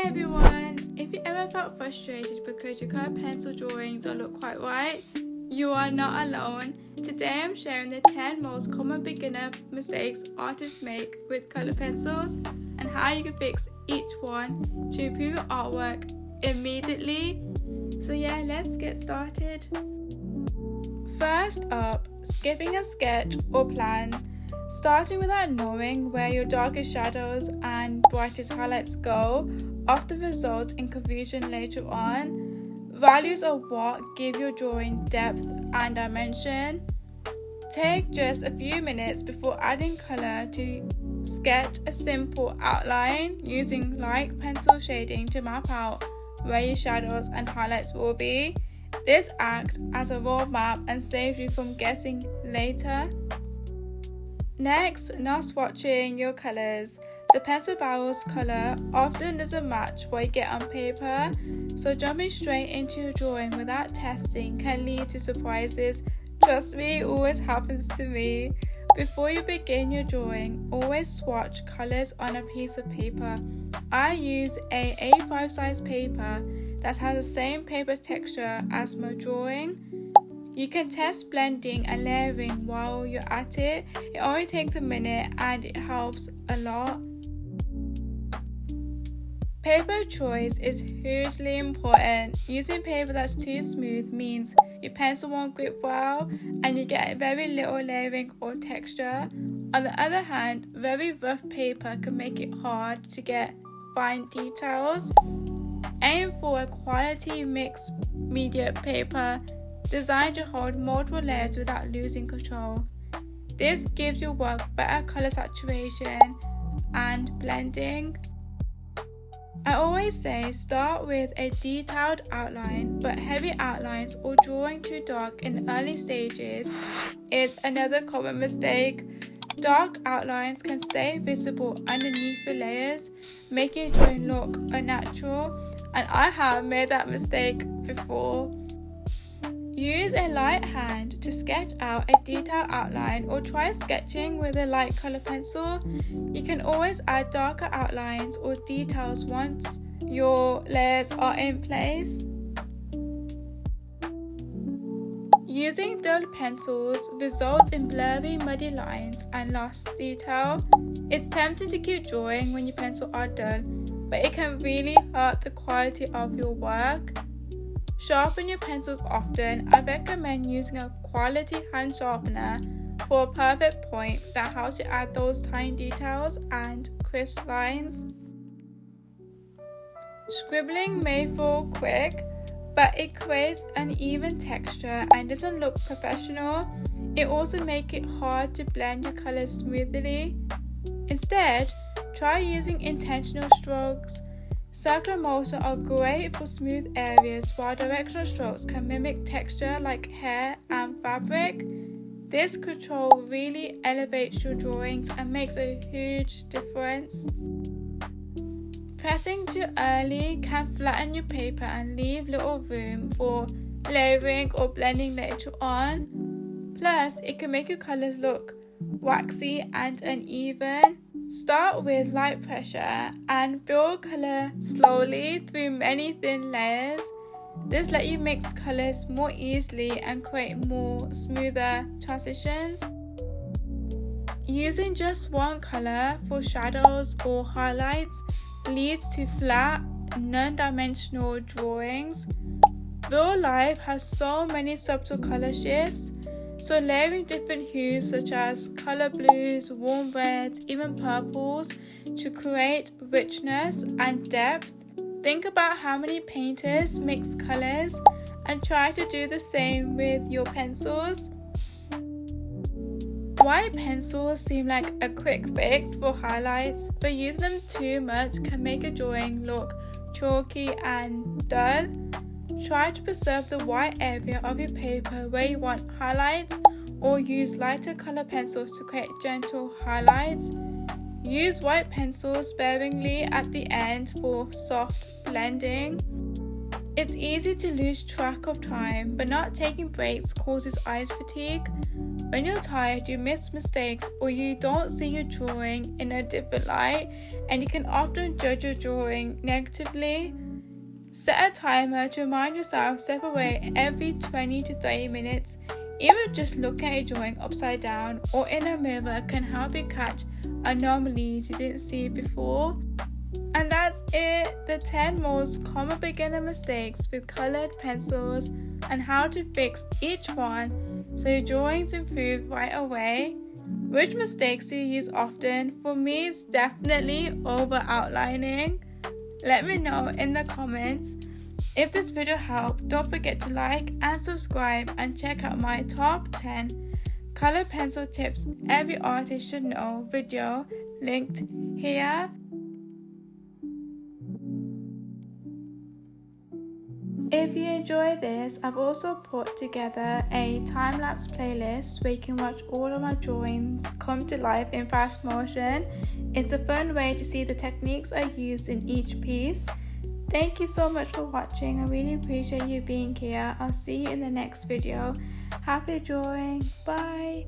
everyone! If you ever felt frustrated because your colour pencil drawings don't look quite right, you are not alone. Today I'm sharing the 10 most common beginner mistakes artists make with colour pencils and how you can fix each one to improve your artwork immediately. So let's get started. First up, skipping a sketch or plan. Starting without knowing where your darkest shadows and brightest highlights go often results in confusion later on. Values are what give your drawing depth and dimension. Take just a few minutes before adding colour to sketch a simple outline using light pencil shading to map out where your shadows and highlights will be. This acts as a raw map and saves you from guessing later. Next, not swatching your colours. The pencil barrel's colour often doesn't match what you get on paper, so jumping straight into your drawing without testing can lead to surprises. Trust me, it always happens to me. Before you begin your drawing, always swatch colours on a piece of paper. I use a A5 size paper that has the same paper texture as my drawing. You can test blending and layering while you're at it. It only takes a minute and it helps a lot. Paper choice is hugely important. Using paper that's too smooth means your pencil won't grip well and you get very little layering or texture. On the other hand, very rough paper can make it hard to get fine details. Aim for a quality mixed media paper designed to hold multiple layers without losing control. This gives your work better colour saturation and blending. I always say start with a detailed outline, but heavy outlines or drawing too dark in the early stages is another common mistake. Dark outlines can stay visible underneath the layers, making your drawing look unnatural, and I have made that mistake before. Use a light hand to sketch out a detailed outline or try sketching with a light colour pencil. You can always add darker outlines or details once your layers are in place. Using dull pencils results in blurry, muddy lines and lost detail. It's tempting to keep drawing when your pencils are dull, but it can really hurt the quality of your work. Sharpen your pencils often. I recommend using a quality hand sharpener for a perfect point that helps you add those tiny details and crisp lines. Scribbling may feel quick, but it creates uneven texture and doesn't look professional. It also makes it hard to blend your colours smoothly. Instead, try using intentional strokes. Circular motion are great for smooth areas, while directional strokes can mimic texture like hair and fabric. This control really elevates your drawings and makes a huge difference. Pressing too early can flatten your paper and leave little room for layering or blending later on. Plus, it can make your colours look waxy and uneven. Start with light pressure and build colour slowly through many thin layers. This lets you mix colours more easily and create more smoother transitions. Using just one colour for shadows or highlights leads to flat, non-dimensional drawings. Real life has so many subtle colour shifts, so layering different hues such as colour blues, warm reds, even purples to create richness and depth. Think about how many painters mix colours and try to do the same with your pencils. White pencils seem like a quick fix for highlights, but using them too much can make a drawing look chalky and dull. Try to preserve the white area of your paper where you want highlights, or use lighter colour pencils to create gentle highlights. Use white pencils sparingly at the end for soft blending. It's easy to lose track of time, but not taking breaks causes eyes fatigue. When you're tired, you miss mistakes or you don't see your drawing in a different light, and you can often judge your drawing negatively. Set a timer to remind yourself step away every 20 to 30 minutes. Even just looking at your drawing upside down or in a mirror can help you catch anomalies you didn't see before. And that's it, the 10 most common beginner mistakes with colored pencils and how to fix each one so your drawings improve right away. Which mistakes do you use often? For me, it's definitely over outlining. Let me know in the comments. If this video helped, don't forget to like and subscribe and check out my top 10 color pencil tips every artist should know video linked here. If you enjoy this, I've also put together a time-lapse playlist where you can watch all of my drawings come to life in fast motion. It's a fun way to see the techniques I use in each piece. Thank you so much for watching. I really appreciate you being here. I'll see you in the next video. Happy drawing. Bye.